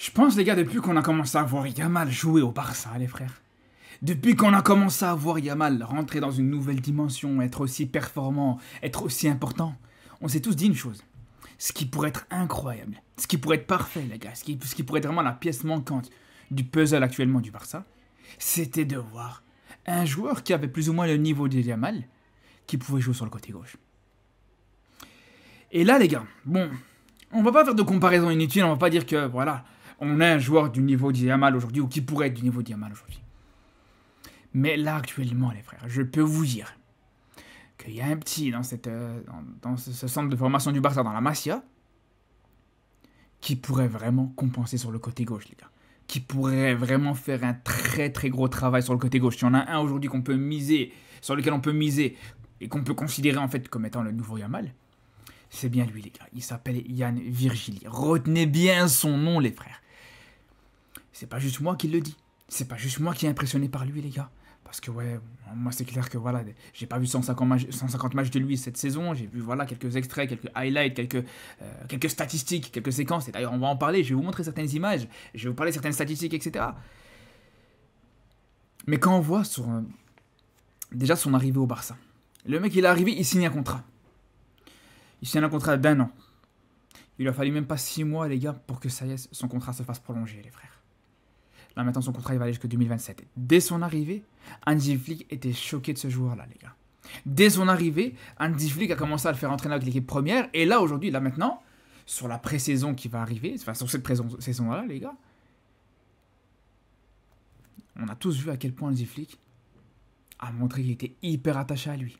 Je pense, les gars, depuis qu'on a commencé à voir Yamal jouer au Barça, les frères. Depuis qu'on a commencé à voir Yamal rentrer dans une nouvelle dimension, être aussi performant, être aussi important, on s'est tous dit une chose. Ce qui pourrait être incroyable, ce qui pourrait être parfait, les gars, ce qui pourrait être vraiment la pièce manquante du puzzle actuellement du Barça, c'était de voir un joueur qui avait plus ou moins le niveau de Yamal, qui pouvait jouer sur le côté gauche. Et là, les gars, bon, on va pas faire de comparaison inutile, on va pas dire que, voilà, on a un joueur du niveau de Yamal aujourd'hui, ou qui pourrait être du niveau de Yamal aujourd'hui. Mais là, actuellement, les frères, je peux vous dire qu'il y a un petit dans ce centre de formation du Barça, dans la Masia, qui pourrait vraiment compenser sur le côté gauche, les gars. Qui pourrait vraiment faire un très très gros travail sur le côté gauche. Il y en a un aujourd'hui qu'on peut miser, sur lequel on peut miser, et qu'on peut considérer en fait comme étant le nouveau Yamal. C'est bien lui, les gars. Il s'appelle Yann Virgili. Retenez bien son nom, les frères. C'est pas juste moi qui le dis. C'est pas juste moi qui est impressionné par lui, les gars. Parce que, ouais, moi, c'est clair que, voilà, j'ai pas vu 150 matchs de lui cette saison. J'ai vu, voilà, quelques extraits, quelques highlights, quelques statistiques, quelques séquences. Et d'ailleurs, on va en parler. Je vais vous montrer certaines images. Je vais vous parler de certaines statistiques, etc. Mais quand on voit déjà son arrivée au Barça, le mec, il est arrivé, il signe un contrat. Il signe un contrat d'1 an. Il a fallu même pas 6 mois, les gars, pour que ça y est, son contrat se fasse prolonger, les frères. Là, maintenant, son contrat, il va aller jusqu'en 2027. Dès son arrivée, Hansi Flick était choqué de ce joueur-là, les gars. Dès son arrivée, Hansi Flick a commencé à le faire entraîner avec l'équipe première. Et là, aujourd'hui, là, maintenant, sur la pré-saison qui va arriver, enfin, sur cette saison-là, les gars, on a tous vu à quel point Hansi Flick a montré qu'il était hyper attaché à lui.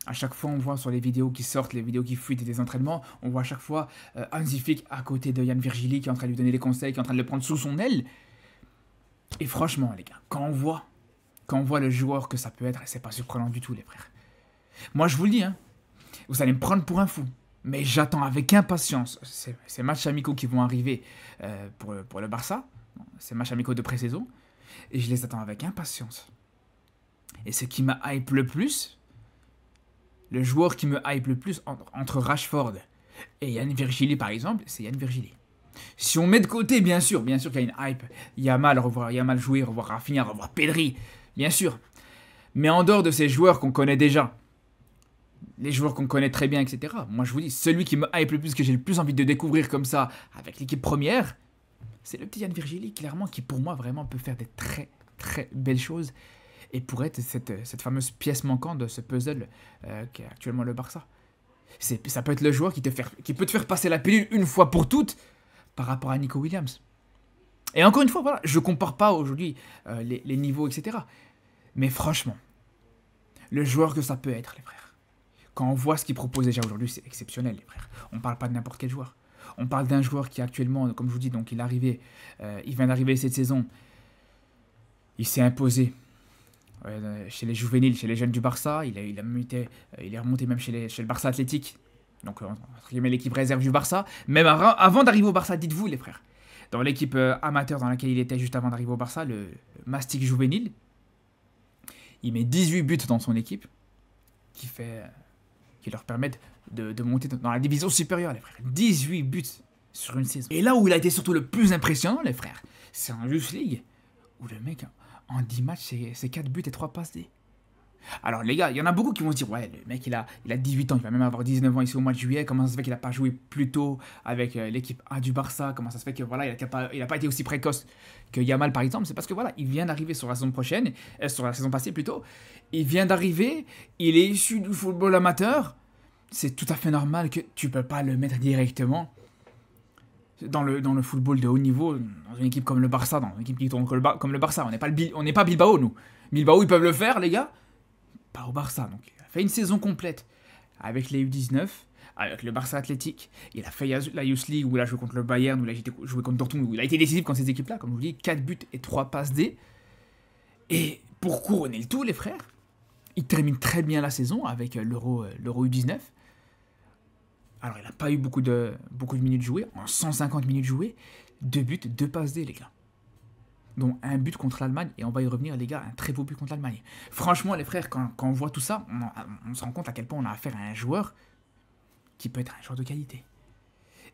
À chaque fois, on voit sur les vidéos qui sortent, les vidéos qui fuitent des entraînements, on voit à chaque fois Hansi Flick à côté de Yann Virgili qui est en train de lui donner des conseils, qui est en train de le prendre sous son aile. Et franchement, les gars, quand on voit le joueur que ça peut être, c'est pas surprenant du tout, les frères. Moi, je vous le dis, hein, vous allez me prendre pour un fou, mais j'attends avec impatience ces matchs amicaux qui vont arriver pour le Barça, ces matchs amicaux de pré-saison, et je les attends avec impatience. Et ce qui m'a hype le plus, le joueur qui me hype le plus entre Rashford et Yann Virgili, par exemple, c'est Yann Virgili. Si on met de côté, bien sûr qu'il y a une hype. Yamal, revoir Yamal jouer, revoir Rafinha, revoir Pedri, bien sûr. Mais en dehors de ces joueurs qu'on connaît déjà, les joueurs qu'on connaît très bien, etc., moi je vous dis, celui qui me hype le plus, que j'ai le plus envie de découvrir comme ça, avec l'équipe première, c'est le petit Yann Virgili, clairement, qui pour moi vraiment peut faire des très très belles choses et pourrait être cette fameuse pièce manquante de ce puzzle qui est actuellement le Barça. Ça peut être le joueur qui peut te faire passer la pilule une fois pour toutes par rapport à Nico Williams. Et encore une fois, voilà, je compare pas aujourd'hui les niveaux, etc. Mais franchement, le joueur que ça peut être, les frères, quand on voit ce qu'il propose déjà aujourd'hui, c'est exceptionnel, les frères. On parle pas de n'importe quel joueur. On parle d'un joueur qui actuellement, comme je vous dis, donc il vient d'arriver cette saison, il s'est imposé chez les juvéniles, chez les jeunes du Barça, il est remonté même chez le Barça Athlétique, donc entre guillemets l'équipe réserve du Barça, même avant d'arriver au Barça, dites-vous les frères, dans l'équipe amateur dans laquelle il était juste avant d'arriver au Barça, le Mastic juvénile, il met 18 buts dans son équipe, qui leur permettent de monter dans la division supérieure, les frères. 18 buts sur une saison. Et là où il a été surtout le plus impressionnant, les frères, c'est en Youth League, où le mec, en 10 matchs, c'est 4 buts et 3 passes D. Alors les gars, il y en a beaucoup qui vont se dire, ouais, le mec il a 18 ans, il va même avoir 19 ans ici au mois de juillet, comment ça se fait qu'il n'a pas joué plus tôt avec l'équipe A du Barça, comment ça se fait que voilà, il n'a pas été aussi précoce que Yamal par exemple. C'est parce que voilà, il vient d'arriver sur la saison prochaine, sur la saison passée plutôt, il vient d'arriver, il est issu du football amateur, c'est tout à fait normal que tu peux pas le mettre directement dans le football de haut niveau, dans une équipe comme le Barça, dans une équipe qui tourne comme le Barça. On n'est pas Bilbao, nous. Bilbao, ils peuvent le faire, les gars. Pas au Barça. Donc, il a fait une saison complète avec les U19, avec le Barça Athlétique. Il a fait la Youth League, où il a joué contre le Bayern, où il a joué contre Dortmund, où il a été décisif contre ces équipes-là. Comme je vous dis, 4 buts et 3 passes D. Et pour couronner le tout, les frères, il termine très bien la saison avec l'Euro U19. Alors, il n'a pas eu beaucoup de minutes jouées, en 150 minutes jouées, 2 buts, 2 passes D, les gars. Dont un but contre l'Allemagne, et on va y revenir, les gars, un très beau but contre l'Allemagne. Franchement, les frères, quand on voit tout ça, on se rend compte à quel point on a affaire à un joueur qui peut être un joueur de qualité.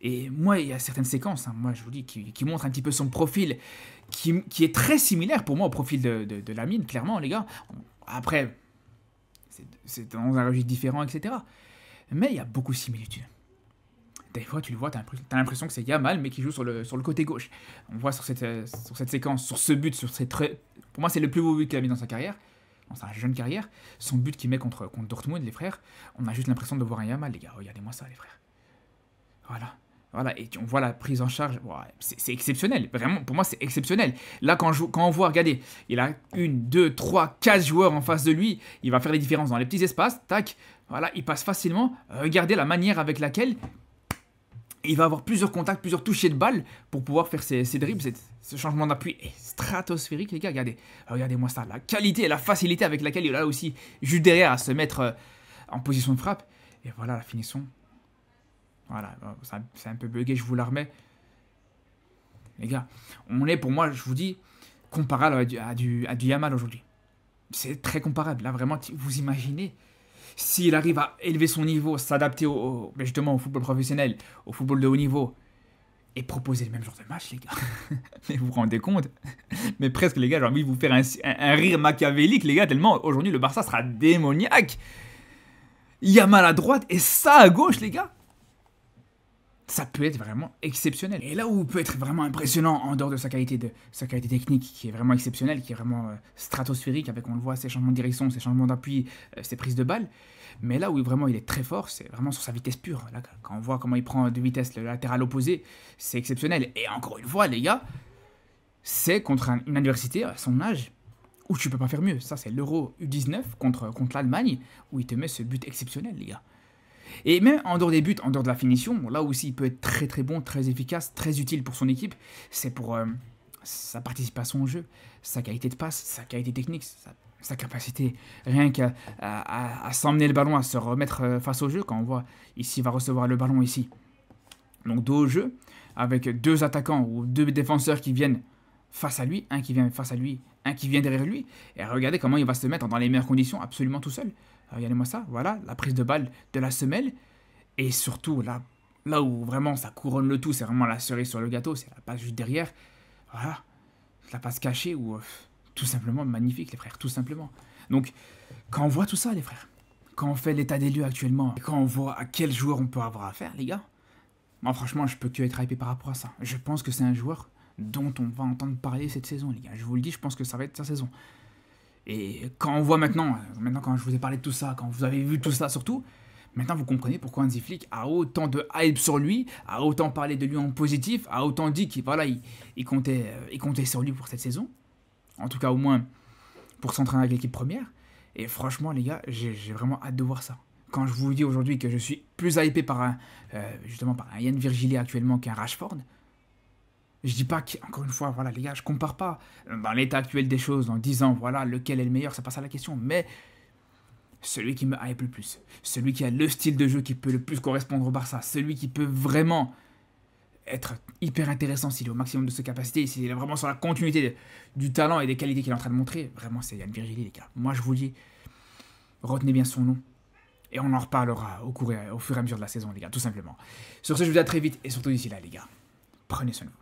Et moi, il y a certaines séquences, hein, moi je vous dis, qui montrent un petit peu son profil, qui est très similaire pour moi au profil de Lamine, clairement, les gars. Après, c'est dans un registre différent, etc. Mais il y a beaucoup de similitudes. Des fois, tu le vois, t'as l'impression que c'est Yamal, mais qui joue sur le côté gauche. On voit sur cette séquence, sur ce but, pour moi, c'est le plus beau but qu'il a mis dans sa carrière, dans sa jeune carrière. Son but qu'il met contre Dortmund, les frères. On a juste l'impression de voir un Yamal, les gars. Regardez-moi ça, les frères. Voilà. Voilà, et on voit la prise en charge, ouais, c'est exceptionnel, vraiment, pour moi c'est exceptionnel. Là, quand on voit, regardez, il a 1, 2, 3, 4 joueurs en face de lui, il va faire les différences dans les petits espaces, tac, voilà, il passe facilement. Regardez la manière avec laquelle il va avoir plusieurs contacts, plusieurs touchés de balle pour pouvoir faire ses dribbles. Ce changement d'appui est stratosphérique, les gars, regardez-moi ça, la qualité et la facilité avec laquelle il a aussi juste derrière à se mettre en position de frappe. Et voilà la finition. Voilà, c'est un peu bugué, je vous la remets. Les gars, on est pour moi, je vous dis, comparable à du Yamal aujourd'hui. C'est très comparable. Là, vraiment, vous imaginez, s'il arrive à élever son niveau, s'adapter justement au football professionnel, au football de haut niveau, et proposer le même genre de match, les gars. Mais vous vous rendez compte? Mais presque, les gars, j'ai envie de vous faire un rire machiavélique, les gars, tellement aujourd'hui, le Barça sera démoniaque. Yamal à droite et ça à gauche, les gars. Ça peut être vraiment exceptionnel. Et là où il peut être vraiment impressionnant, en dehors de sa qualité technique, qui est vraiment exceptionnelle, qui est vraiment stratosphérique, avec, on le voit, ses changements de direction, ses changements d'appui, ses prises de balle, mais là où vraiment il est très fort, c'est vraiment sur sa vitesse pure. Là, quand on voit comment il prend de vitesse le latéral opposé, c'est exceptionnel. Et encore une fois, les gars, c'est contre une adversité à son âge, où tu peux pas faire mieux. Ça, c'est l'Euro U19 contre l'Allemagne, où il te met ce but exceptionnel, les gars. Et même en dehors des buts, en dehors de la finition, là aussi il peut être très très bon, très efficace, très utile pour son équipe, c'est pour sa participation au jeu, sa qualité de passe, sa qualité technique, sa capacité rien qu'à s'emmener le ballon, à se remettre face au jeu. Quand on voit ici, il va recevoir le ballon ici, donc dos au jeu, avec deux attaquants ou deux défenseurs qui viennent face à lui, un qui vient face à lui, un qui vient derrière lui, et regardez comment il va se mettre dans les meilleures conditions, absolument tout seul. Regardez-moi ça, voilà, la prise de balle de la semelle, et surtout, là où vraiment ça couronne le tout, c'est vraiment la cerise sur le gâteau, c'est la passe juste derrière, voilà, la passe cachée, ou tout simplement magnifique, les frères, tout simplement. Donc, quand on voit tout ça, les frères, quand on fait l'état des lieux actuellement, et quand on voit à quel joueur on peut avoir affaire, les gars, moi franchement, je peux que être hypé par rapport à ça. Je pense que c'est un joueur dont on va entendre parler cette saison, les gars, je vous le dis, je pense que ça va être sa saison. Et quand on voit maintenant quand je vous ai parlé de tout ça, quand vous avez vu tout ça surtout, maintenant vous comprenez pourquoi Hansi Flick a autant de hype sur lui, a autant parlé de lui en positif, a autant dit qu'il comptait sur lui pour cette saison. En tout cas au moins pour s'entraîner avec l'équipe première. Et franchement les gars, j'ai vraiment hâte de voir ça. Quand je vous dis aujourd'hui que je suis plus hypé par justement par un Yann Virgillet actuellement qu'un Rashford, je dis pas qu'encore une fois, voilà les gars, je compare pas dans l'état actuel des choses en disant voilà lequel est le meilleur, c'est pas ça la question, mais celui qui me hype le plus, celui qui a le style de jeu qui peut le plus correspondre au Barça, celui qui peut vraiment être hyper intéressant s'il est au maximum de ses capacités, s'il est vraiment sur la continuité du talent et des qualités qu'il est en train de montrer, vraiment c'est Yann Virgillet les gars. Moi je vous dis, retenez bien son nom. Et on en reparlera au fur et à mesure de la saison les gars, tout simplement. Sur ce, je vous dis à très vite et surtout d'ici là les gars, prenez soin de vous.